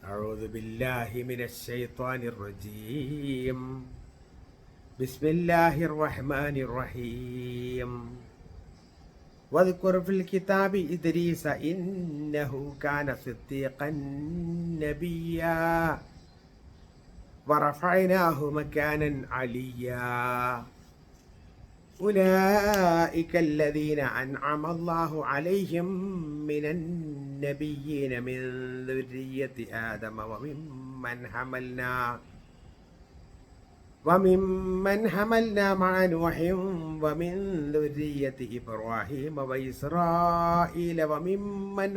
أعوذ بالله من الشيطان الرجيم. بسم الله الرحمن الرحيم. واذكر في الكتاب إدريس إنه كان صديقا نبيا ورفعناه مكانا عليا. أولئك الذين أنعم الله عليهم من النبيين من ذرية آدم وممن حملنا مع نوح ومن ذرية إبراهيم وإسرائيل وممن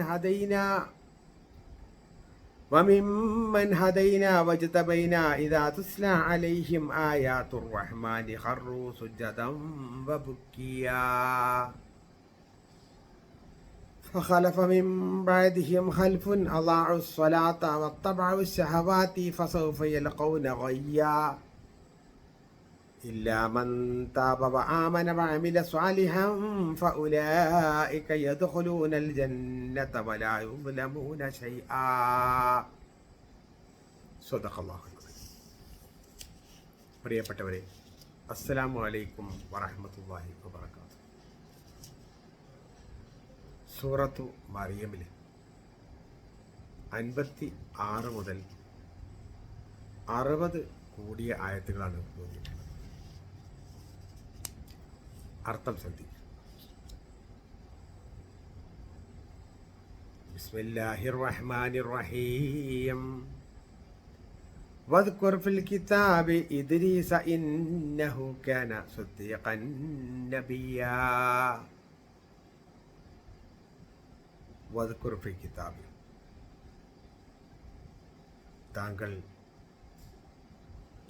هدينا واجتبينا إذا تتلى عليهم آيات الرحمن خروا سجدا وبكيا. فخلف من بعدهم خلف أضاعوا الصلاة واتبعوا الشهوات فسوف يلقون غيا إلا من تاب وآمن وعمل صالحا فأولئك يدخلون الجنة ولا يظلمون شيئا. صدق الله. പ്രിയപ്പെട്ടവരെ, അസ്സലാമു അലൈക്കും വറഹ്മത്തുള്ളാഹി വബറകാതുഹു. സൂറത്തു മറിയമിലെ 56 മുതൽ 60 കൂടിയ ആയത്തുകളാണ് ഓതിയിട്ടുള്ളത്. അർത്ഥം ശ്രദ്ധിക്കുക. ബിസ്മില്ലാഹിർ റഹ്മാനിർ റഹീം. വദ്കുർ ഫിൽ കിതാബി ഇദ്രീസ ഇന്നഹു കാന സിദ്ദീഖൻ നബിയ്യാ. വദ്കുർ ഫിൽ കിതാബി, താങ്കൾ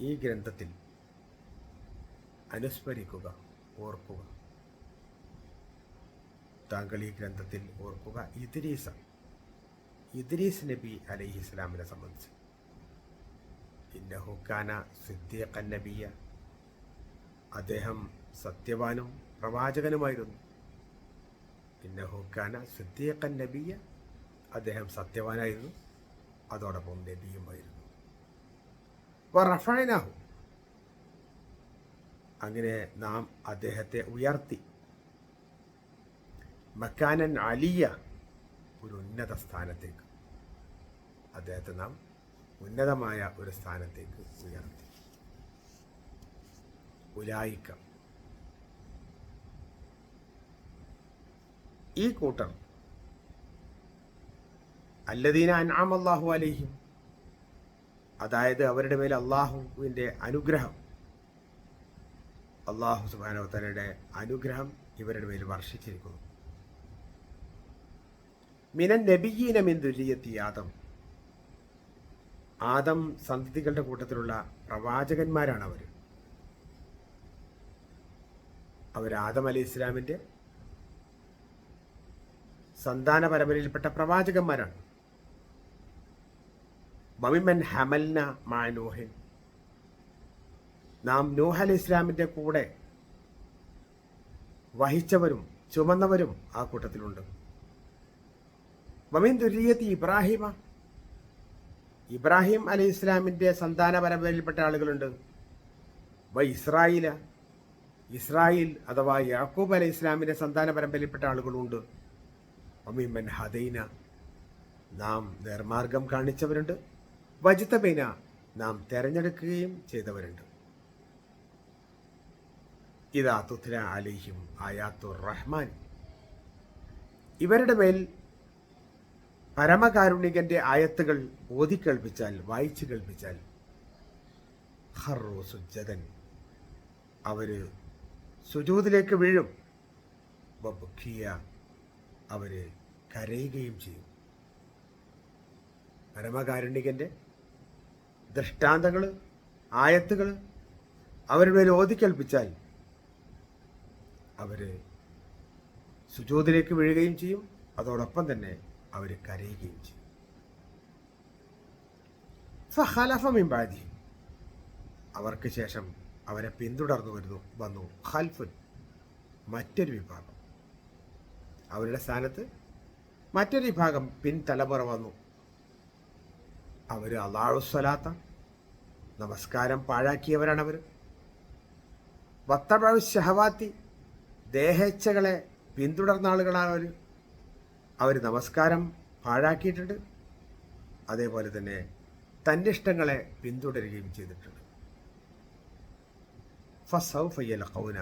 ഈ ഗ്രന്ഥത്തിൽ അനുസ്മരിക്കുക, ഓർക്കുക. താങ്കൾ ഈ ഗ്രന്ഥത്തിൽ ഓർക്കുക ഇദ്രീസ് നബി അലൈഹിസ്സലാമിനെ സംബന്ധിച്ച്. ഇന്നഹു കാന സിദ്ദീഖൻ നബിയ്യ, അദ്ദേഹം സത്യവാനും പ്രവാചകനുമായിരുന്നു. ഇന്നഹു കാന സിദ്ദീഖൻ നബിയ്യ, അദ്ദേഹം സത്യവാനായിരുന്നു, അതോടൊപ്പം നബിയുമായിരുന്നു. വറഫഅനാഹു, അങ്ങനെ നാം അദ്ദേഹത്തെ ഉയർത്തി. മക്കാനൻ അലിയ, ഒരു ഉന്നത സ്ഥാനത്തേക്ക്. അദ്ദേഹത്തെ നാം ഉന്നതമായ ഒരു സ്ഥാനത്തേക്ക് ഉയർത്തി. ഉലായിക്ക, ഈ കൂട്ടർ, അല്ലദീന അൻഅമ അല്ലാഹു അലൈഹിം, അതായത് അവരുടെ മേൽ അള്ളാഹുവിൻ്റെ അനുഗ്രഹം, അള്ളാഹു സുബ്ഹാനഹു വ തആലയുടെ അനുഗ്രഹം ഇവരുടെ മേൽ വർഷിച്ചിരിക്കുന്നു. മിനൻ നബിയ്യീന മിൻ ദുരിയത്തി ആദം, ആദം സന്തതികളുടെ കൂട്ടത്തിലുള്ള പ്രവാചകന്മാരാണ് അവർ ആദം അലൈഹി ഇസ്ലാമിൻ്റെ സന്താന പരമ്പരയിൽപ്പെട്ട പ്രവാചകന്മാരാണ്. വമിമ്മൻ ഹമൽന മഅ നൂഹിൻ, നാം നൂഹ് അലൈഹി ഇസ്ലാമിൻ്റെ കൂടെ വഹിച്ചവരും ചുമന്നവരും ആ കൂട്ടത്തിലുണ്ട്. വമിൻ ദുരിയത്തി ഇബ്രാഹിമ, ഇബ്രാഹിം അലൈഹി ഇസ്ലാമിൻ്റെ സന്താന പരമ്പരയിൽപ്പെട്ട ആളുകളുണ്ട്. ഇസ്രായേൽ അഥവാ യാക്കൂബ് അലൈഹി ഇസ്ലാമിൻ്റെ സന്താന പരമ്പരയിൽപ്പെട്ട ആളുകളുണ്ട്. വമിമ്മൻ ഹദൈന, നാം നേർമാർഗം കാണിച്ചവരുണ്ട്. വജ്തബൈന, നാം തെരഞ്ഞെടുക്കുകയും ചെയ്തവരുണ്ട്. ഇദാ തുത്ല അലൈഹിം ആയാത്തുർ റഹ്മാൻ, ഇവരുടെ മേൽ പരമകാരുണികന്റെ ആയത്തുകൾ ഓതിക്കേൾപ്പിച്ചാൽ, വായിച്ചു കേൾപ്പിച്ചാൽ, ഖറു സുജ്ജദൻ, അവര് സുജൂദിലേക്ക് വീഴും. വബുക്കിയ, അവര് കരയുകയും ചെയ്യും. പരമകാരുണികന്റെ ദൃഷ്ടാന്തങ്ങൾ, ആയത്തുകൾ അവരുടെ മേൽ ഓതിക്കേൾപ്പിച്ചാൽ അവർ സുജൂദിലേക്ക് വീഴുകയും ചെയ്യും, അതോടൊപ്പം തന്നെ അവർ കരയുകയും ചെയ്യും. ഫഖലഫ മിൻ ബഅദിഹിം, അവർക്ക് ശേഷം അവരെ പിന്തുടർന്നു വന്നു ഖൽഫുൻ, മറ്റൊരു വിഭാഗം. അവരുടെ സ്ഥാനത്ത് മറ്റൊരു വിഭാഗം പിൻതലമുറ വന്നു. അവർ അള്ളാഹുസ്വലാത്ത നമസ്കാരം പാഴാക്കിയവരാണവർ. വത്തബഉ ശഹവാത്തി ദേഹേച്ഛകളെ പിന്തുടർന്ന ആളുകളാണ് അവർ നമസ്കാരം പാഴാക്കിയിട്ടുണ്ട്. അതേപോലെ തന്നെ തൻ്റെ ഇഷ്ടങ്ങളെ പിന്തുടരുകയും ചെയ്തിട്ടുണ്ട്. ഫസൗഫ യൽഖൗന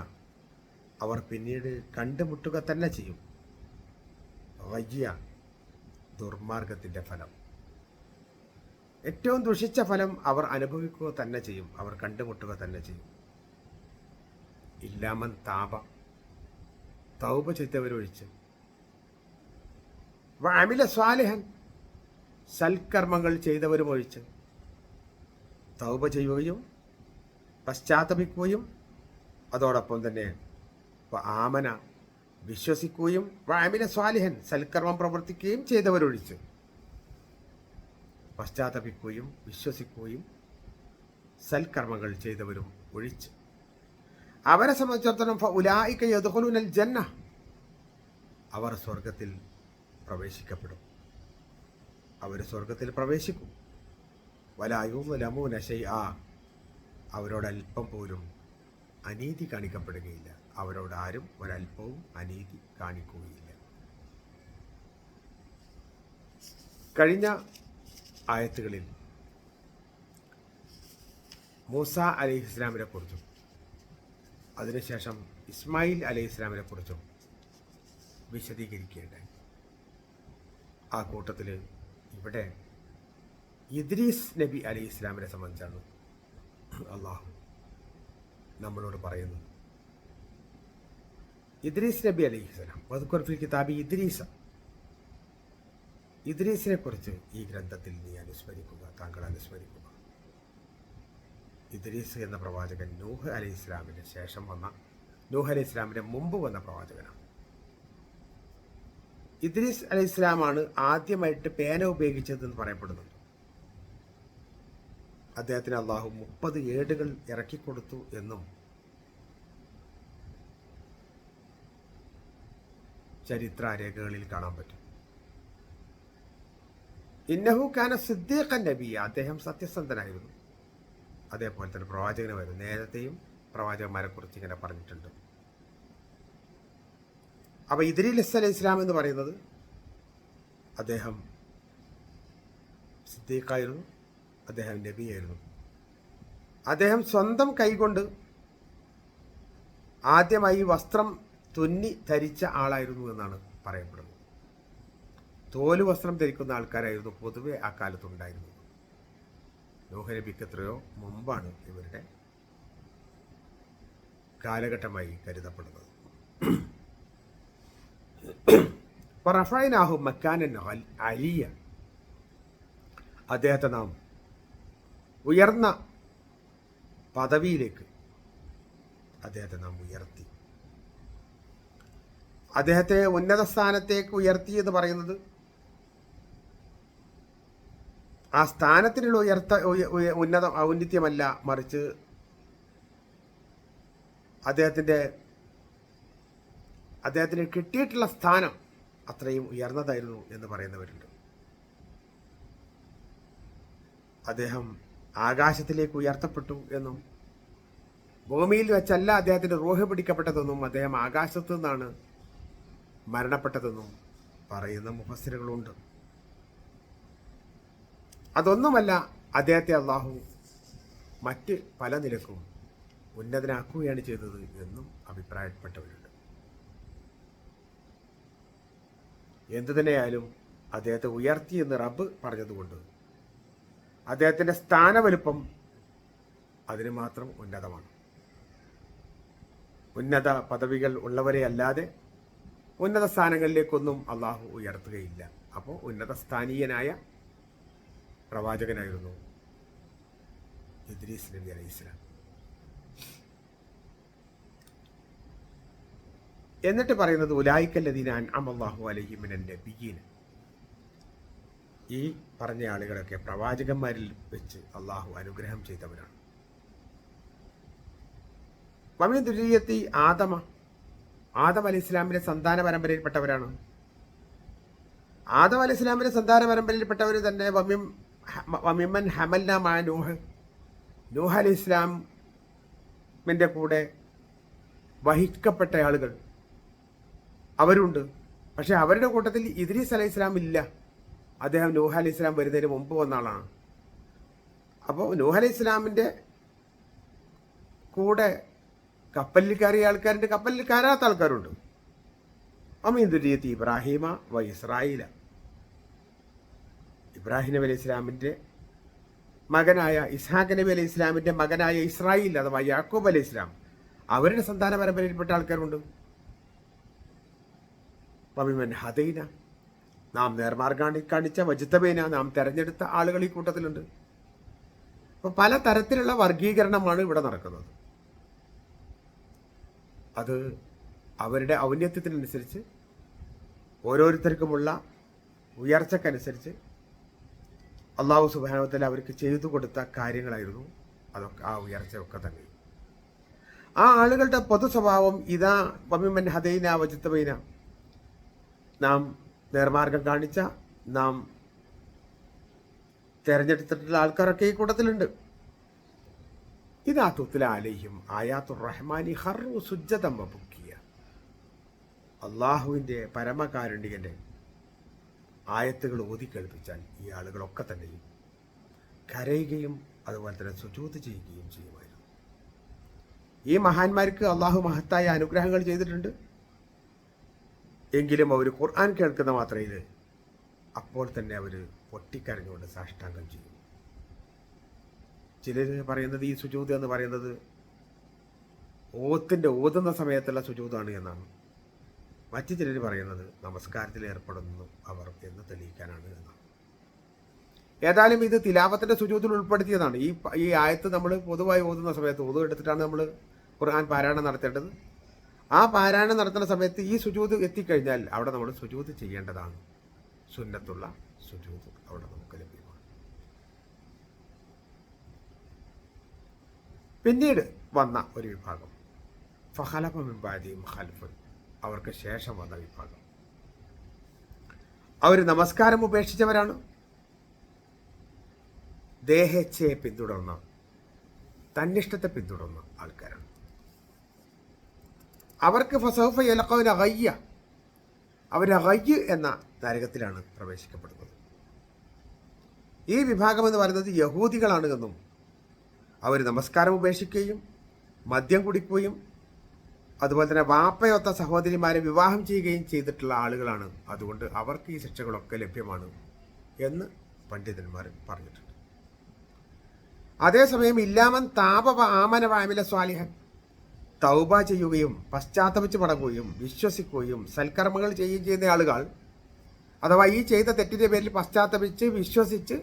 അവർ പിന്നീട് കണ്ടുമുട്ടുക തന്നെ ചെയ്യും. ഗയ്യ ദുർമാർഗത്തിൻ്റെ ഫലം, ഏറ്റവും ദുഷിച്ച ഫലം അവർ അനുഭവിക്കുക തന്നെ ചെയ്യും, അവർ കണ്ടുമുട്ടുക തന്നെ ചെയ്യും. ഇല്ലാമൻ താപ തൗബ ചെയ്തവരൊഴിച്ച്, വഅമില സ്വാലിഹൻ സൽക്കർമ്മങ്ങൾ ചെയ്തവരും ഒഴിച്ച്, തൗബ ചെയ്യുകയും പശ്ചാത്തപിക്കുകയും അതോടൊപ്പം തന്നെ ആമന വിശ്വസിക്കുകയും വഅമില സ്വാലിഹൻ സൽക്കർമ്മം പ്രവർത്തിക്കുകയും ചെയ്തവരൊഴിച്ച്, പശ്ചാത്തപിക്കുകയും വിശ്വസിക്കുകയും സൽക്കർമ്മങ്ങൾ ചെയ്തവരും ഒഴിച്ച് അവരെ സംബന്ധിച്ചിടത്തോളം ഫഉലൈക യദ്ഖുലൂനൽ ജന്ന അവർ സ്വർഗത്തിൽ പ്രവേശിക്കപ്പെടും, അവർ സ്വർഗത്തിൽ പ്രവേശിക്കും. വലാ യുദ്ലമൂന ശൈആ അവരോട് അല്പം പോലും അനീതി കാണിക്കപ്പെടുകയില്ല, അവരോട് ആരും ഒരല്പവും അനീതി കാണിക്കുകയില്ല. കഴിഞ്ഞ ആയത്തുകളിൽ മൂസ അലൈഹിസ്ലാമിനെ കുറിച്ചും അതിനുശേഷം ഇസ്മായിൽ അലൈഹിസ്ലാമിനെ കുറിച്ചും വിശദീകരിക്കുകയുണ്ടായി. ആ കൂട്ടത്തിൽ ഇവിടെ ഇദ്രീസ് നബി അലൈഹിസ്ലാമിനെ സംബന്ധിച്ചാണ് അള്ളാഹു നമ്മളോട് പറയുന്നത്. ഇദ്രീസ് നബി അലൈഹിസ്സലാം വദ്കുർ ഫിൽ കിതാബി ഇദ്രീസിനെ കുറിച്ച് ഈ ഗ്രന്ഥത്തിൽ നീ അനുസ്മരിക്കുക, താങ്കൾ അനുസ്മരിക്കുക. ഇദ്രീസ് എന്ന പ്രവാചകൻ നൂഹ് അലൈഹി ഇസ്ലാമിന് ശേഷം വന്ന, നൂഹ് അലൈഹി ഇസ്ലാമിൻ്റെ മുമ്പ് വന്ന പ്രവാചകനാണ്. ഇദ്രീസ് അലൈഹി ഇസ്ലാമാണ് ആദ്യമായിട്ട് പേന ഉപയോഗിച്ചതെന്ന് പറയപ്പെടുന്നുണ്ട്. അദ്ദേഹത്തിന് അള്ളാഹു 30 ഏടുകൾ ഇറക്കിക്കൊടുത്തു എന്നും ചരിത്രരേഖകളിൽ കാണാൻ പറ്റും. ഇന്നഹു കാന സിദ്ദീഖൻ നബിയ അദ്ദേഹം സത്യസന്ധനായിരുന്നു, അതേപോലെ തന്നെ പ്രവാചകനുമായിരുന്നു. നേരത്തെയും പ്രവാചകന്മാരെ കുറിച്ച് ഇങ്ങനെ പറഞ്ഞിട്ടുണ്ട്. അപ്പോൾ ഇദ്രീസ് അലൈഹി ഇസ്ലാം എന്ന് പറയുന്നത് അദ്ദേഹം സിദ്ദീഖായിരുന്നു, അദ്ദേഹം നബിയായിരുന്നു. അദ്ദേഹം സ്വന്തം കൈകൊണ്ട് ആദ്യമായി വസ്ത്രം തുന്നി ധരിച്ച ആളായിരുന്നു എന്നാണ് പറയപ്പെടുന്നത്. തോല് വസ്ത്രം ധരിക്കുന്ന ആൾക്കാരായിരുന്നു പൊതുവെ ആ കാലത്തുണ്ടായിരുന്നത്. നൂഹ് നബിക്ക് എത്രയോ മുമ്പാണ് ഇവരുടെ കാലഘട്ടമായി കരുതപ്പെടുന്നത്. റഫഅനാഹു മക്കാനൻ അലിയ അദ്ദേഹത്തെ നാം ഉയർന്ന പദവിയിലേക്ക് അദ്ദേഹത്തെ നാം ഉയർത്തി. അദ്ദേഹത്തെ ഉന്നത സ്ഥാനത്തേക്ക് ഉയർത്തി എന്ന് പറയുന്നത് ആ സ്ഥാനത്തിനുള്ള ഔന്നിത്യമല്ല, മറിച്ച് അദ്ദേഹത്തിന് കിട്ടിയിട്ടുള്ള സ്ഥാനം അത്രയും ഉയർന്നതായിരുന്നു എന്ന് പറയുന്നവരുണ്ട്. അദ്ദേഹം ആകാശത്തിലേക്ക് ഉയർത്തപ്പെട്ടു എന്നും ഭൂമിയിൽ വെച്ചല്ല അദ്ദേഹത്തിൻ്റെ റൂഹ് പിടിക്കപ്പെട്ടതെന്നും അദ്ദേഹം ആകാശത്തു നിന്നാണ് മരണപ്പെട്ടതെന്നും പറയുന്ന മുഫസ്സിറുകളുണ്ട്. അതൊന്നുമല്ല, അദ്ദേഹത്തെ അള്ളാഹു മറ്റ് പല നിലക്കും ഉന്നതനാക്കുകയാണ് ചെയ്തത് എന്നും അഭിപ്രായപ്പെട്ടവരുണ്ട്. എന്തു തന്നെയായാലും അദ്ദേഹത്തെ ഉയർത്തി എന്ന് റബ്ബ് പറഞ്ഞതുകൊണ്ട് അദ്ദേഹത്തിൻ്റെ സ്ഥാനവലുപ്പം അതിന് മാത്രം ഉന്നതമാണ്. ഉന്നത പദവികൾ ഉള്ളവരെ അല്ലാതെ ഉന്നത സ്ഥാനങ്ങളിലേക്കൊന്നും അള്ളാഹു ഉയർത്തുകയില്ല. അപ്പോൾ ഉന്നത സ്ഥാനീയനായ പ്രവാചകനായിരുന്നു ഇദ്രീസ് നബി അലൈഹി ഇസ്ലാം. എന്നിട്ട് പറയുന്നത് ഉലായിക്കല്ലദീന അൻഅമ അല്ലാഹു അലൈഹിം മിനൻ നബിയ്യീൻ, ഈ പറഞ്ഞ ആളുകളൊക്കെ പ്രവാചകന്മാരിൽ വെച്ച് അള്ളാഹു അനുഗ്രഹം ചെയ്തവരാണ്. വമിൻ ദുരിയത്തി ആദം അലൈഹി ഇസ്ലാമിന്റെ സന്താന പരമ്പരയിൽപ്പെട്ടവരാണ്. ആദം അലൈഹി ഇസ്ലാമിന്റെ സന്താന പരമ്പരയിൽപ്പെട്ടവർ തന്നെ വമ്യം വമിമ്മൻ ഹമൽന മാ നൂഹ് അലൈഹി ഇസ്ലാമിൻ്റെ കൂടെ വഹിക്കപ്പെട്ട ആളുകൾ അവരുണ്ട്. പക്ഷെ അവരുടെ കൂട്ടത്തിൽ ഇദ്രീസ് അലൈഹി ഇസ്ലാം ഇല്ല. അദ്ദേഹം നൂഹ് അലൈഹി ഇസ്ലാം വരുന്നതിന് മുമ്പ് വന്ന ആളാണ്. അപ്പോൾ നൂഹ് അലൈഹി ഇസ്ലാമിൻ്റെ കൂടെ കപ്പലിൽ കയറിയ ആൾക്കാരുണ്ട്, കപ്പലിൽ കയറാത്ത ആൾക്കാരുണ്ട്. അമീൻ ദുരിയത്ത് ഇബ്രാഹിമ വ ഇസ്രായേല, ഇബ്രാഹിം നബി അലൈഹി ഇസ്ലാമിൻ്റെ മകനായ ഇസ്ഹാഖ് നബി അലൈഹി ഇസ്ലാമിൻ്റെ മകനായ ഇസ്രായേൽ അഥവാ യാക്കൂബ് അലൈഹി ഇസ്ലാം, അവരുടെ സന്താന പരമ്പരയിൽപ്പെട്ട ആൾക്കാരുണ്ട്. വമിമൻ ഹദൈന, നാം നേർമാർഗം കാണിച്ച വജിത്തബേന, നാം തെരഞ്ഞെടുത്ത ആളുകൾ ഈ കൂട്ടത്തിലുണ്ട്. അപ്പോൾ പല തരത്തിലുള്ള വർഗീകരണമാണ് ഇവിടെ നടക്കുന്നത്. അത് അവരുടെ ഔന്നത്യത്തിനനുസരിച്ച് ഓരോരുത്തർക്കുമുള്ള ഉയർച്ചക്കനുസരിച്ച് അള്ളാഹു സുബ്ഹാനഹു വ തആല അവർക്ക് ചെയ്തു കൊടുത്ത കാര്യങ്ങളായിരുന്നു അതൊക്കെ. ആ ഉയർച്ചയൊക്കെ തന്നെ ആ ആളുകളുടെ പൊതു സ്വഭാവം ഇതാ വമിമൻ ഹദൈന വജിത്തബൈന, നാം നേർമാർഗം കാണിച്ച, നാം തിരഞ്ഞെടുത്തിട്ടുള്ള ആൾക്കാരൊക്കെ ഈ കൂട്ടത്തിലുണ്ട്. ഇതാ തുത്ല അലൈഹിം ആയാത്തുർ റഹ്മാനി ഖറു സുജ്ജദൻ വബുക്കിയ, അള്ളാഹുവിൻ്റെ പരമകാരുണികൻ്റെ ആയത്തുകൾ ഓതി കേൾപ്പിച്ചാൽ ഈ ആളുകളൊക്കെ തന്നെയും കരയുകയും അതുപോലെ തന്നെ സുജൂദ് ചെയ്യുകയും ചെയ്യുമായിരുന്നു. ഈ മഹാന്മാർക്ക് അള്ളാഹു മഹത്തായ അനുഗ്രഹങ്ങൾ ചെയ്തിട്ടുണ്ട്. എങ്കിലും അവർ ഖുർആൻ കേൾക്കുന്ന മാത്രയിൽ അപ്പോൾ തന്നെ അവർ പൊട്ടിക്കരഞ്ഞുകൊണ്ട് സാഷ്ടാംഗം ചെയ്യും. ചിലർ പറയുന്നത് ഈ സുജൂദ് എന്ന് പറയുന്നത് ഓതുന്ന സമയത്തുള്ള സുജൂദാണ് എന്നാണ്. മറ്റു ചിലർ പറയുന്നത് നമസ്കാരത്തിൽ ഏർപ്പെടുന്നു അവർ എന്ന് തെളിയിക്കാനാണ് എന്നാണ്. ഏതായാലും ഇത് തിലാവത്തിൻ്റെ സുജൂദിൽ ഉൾപ്പെടുത്തിയതാണ്. ഈ ആയത്ത് നമ്മൾ പൊതുവായി ഓതുന്ന സമയത്ത് എടുത്തിട്ടാണ് നമ്മൾ ഖുർആൻ പാരായണം നടത്തേണ്ടത്. ആ പാരായണം നടത്തുന്ന സമയത്ത് ഈ സുജൂദ് എത്തിക്കഴിഞ്ഞാൽ അവിടെ നമ്മൾ സുജൂദ് ചെയ്യേണ്ടതാണ്. സുന്നത്തുള്ള സുജൂദ് അവിടെ നമുക്ക് ലഭ്യമാണ്. പിന്നീട് വന്ന ഒരു വിഭാഗം ഫഖലഫ മിൻ ബഅദിഹിം ഖൽഫുൻ, അവർക്ക് ശേഷം വന്ന വിഭാഗം, അവർ നമസ്കാരം ഉപേക്ഷിച്ചവരാണ്. ദേഹേച്ഛയെ പിന്തുടർന്ന, തന്നിഷ്ടത്തെ പിന്തുടർന്ന ആൾക്കാരാണ്. അവർക്ക് ഫസൗഫ യലഖൗന ഗയ്യ, അവർ ഗയ്യ് എന്ന നരകത്തിലാണ് പ്രവേശിക്കപ്പെടുന്നത്. ഈ വിഭാഗം എന്ന് പറയുന്നത് യഹൂദികളാണ് എന്നും അവർ നമസ്കാരം ഉപേക്ഷിക്കുകയും മദ്യം കുടിക്കുകയും അതുപോലെ തന്നെ വാപ്പയൊത്ത സഹോദരിമാരെ വിവാഹം ചെയ്യുകയും ചെയ്തിട്ടുള്ള ആളുകളാണ്. അതുകൊണ്ട് അവർക്ക് ഈ ശിക്ഷകളൊക്കെ ലഭ്യമാണ് എന്ന് പണ്ഡിതന്മാർ പറഞ്ഞിട്ടുണ്ട്. അതേസമയം ഇല്ലാമൻ താപ ആമന വാമില സ്വാലിഹൻ, തൗബ ചെയ്യുകയും പശ്ചാത്തപിച്ച് മടങ്ങുകയും വിശ്വസിക്കുകയും സൽക്കർമ്മങ്ങൾ ചെയ്യുകയും ചെയ്യുന്ന ആളുകൾ, അഥവാ ഈ ചെയ്ത തെറ്റിൻ്റെ പേരിൽ പശ്ചാത്തപിച്ച് വിശ്വസിച്ച്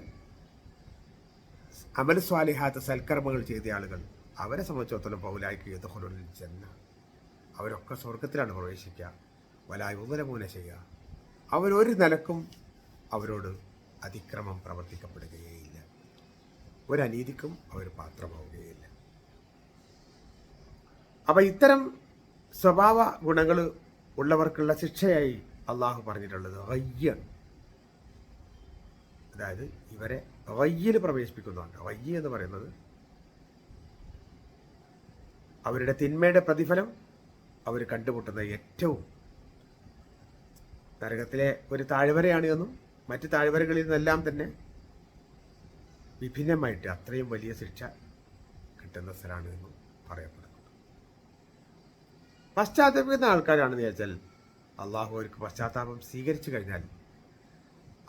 അമൽ സ്വാലിഹാത്ത് സൽക്കർമ്മങ്ങൾ ചെയ്ത ആളുകൾ, അവരെ സംബന്ധിച്ചിടത്തോളം പൗലായിക്ക് യദ്ഖുലുൽ ജന്ന, അവരൊക്കെ സ്വർഗത്തിലാണ് പ്രവേശിക്കുക. വലാ യുദ്ലമൂന ചെയ്യുക, അവരൊരു നിലക്കും അവരോട് അതിക്രമം പ്രവർത്തിക്കപ്പെടുകയില്ല, ഒരനീതിക്കും അവർ പാത്രമാവുകയില്ല. അപ്പം ഇത്തരം സ്വഭാവ ഗുണങ്ങൾ ഉള്ളവർക്കുള്ള ശിക്ഷയായി അള്ളാഹു പറഞ്ഞിട്ടുള്ളത് ഗയ്യ്, അതായത് ഇവരെ ഗയ്യിൽ പ്രവേശിപ്പിക്കുന്നതാണ്. ഗയ്യ് എന്ന് പറയുന്നത് അവരുടെ തിന്മയുടെ പ്രതിഫലം അവർ കണ്ടുമുട്ടുന്ന ഏറ്റവും നരകത്തിലെ ഒരു താഴ്വരയാണ് എന്നും മറ്റ് താഴ്വരകളിൽ നിന്നെല്ലാം തന്നെ വിഭിന്നമായിട്ട് അത്രയും വലിയ ശിക്ഷ കിട്ടുന്ന സ്ഥലമാണ് എന്നും പറയപ്പെടുന്നു. പശ്ചാത്തപിക്കുന്ന ആൾക്കാരാണെന്ന് വെച്ചാൽ അള്ളാഹു അവർക്ക് പശ്ചാത്താപം സ്വീകരിച്ചു കഴിഞ്ഞാൽ,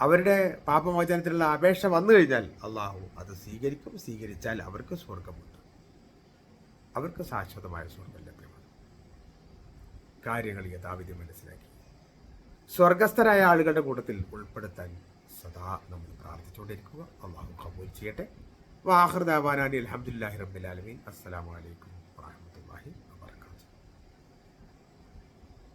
അവരുടെ പാപമോചനത്തിനുള്ള അപേക്ഷ വന്നു കഴിഞ്ഞാൽ അള്ളാഹു അത് സ്വീകരിക്കും. സ്വീകരിച്ചാൽ അവർക്ക് സ്വർഗമുണ്ട്, അവർക്ക് ശാശ്വതമായ സ്വർഗം ലഭ്യമാണ്. കാര്യങ്ങൾ യഥാവിധി മനസ്സിലാക്കി സ്വർഗസ്ഥരായ ആളുകളുടെ കൂട്ടത്തിൽ ഉൾപ്പെടുത്താൻ സദാ നമ്മൾ പ്രാർത്ഥിച്ചുകൊണ്ടിരിക്കുക. അള്ളാഹു ഖബൂൽ ചെയ്യട്ടെ. വാഖിർ ദഅവാനാ അൽഹംദുലില്ലാഹി റബ്ബിൽ ആലമീൻ. അസ്സലാമു അലൈക്കും.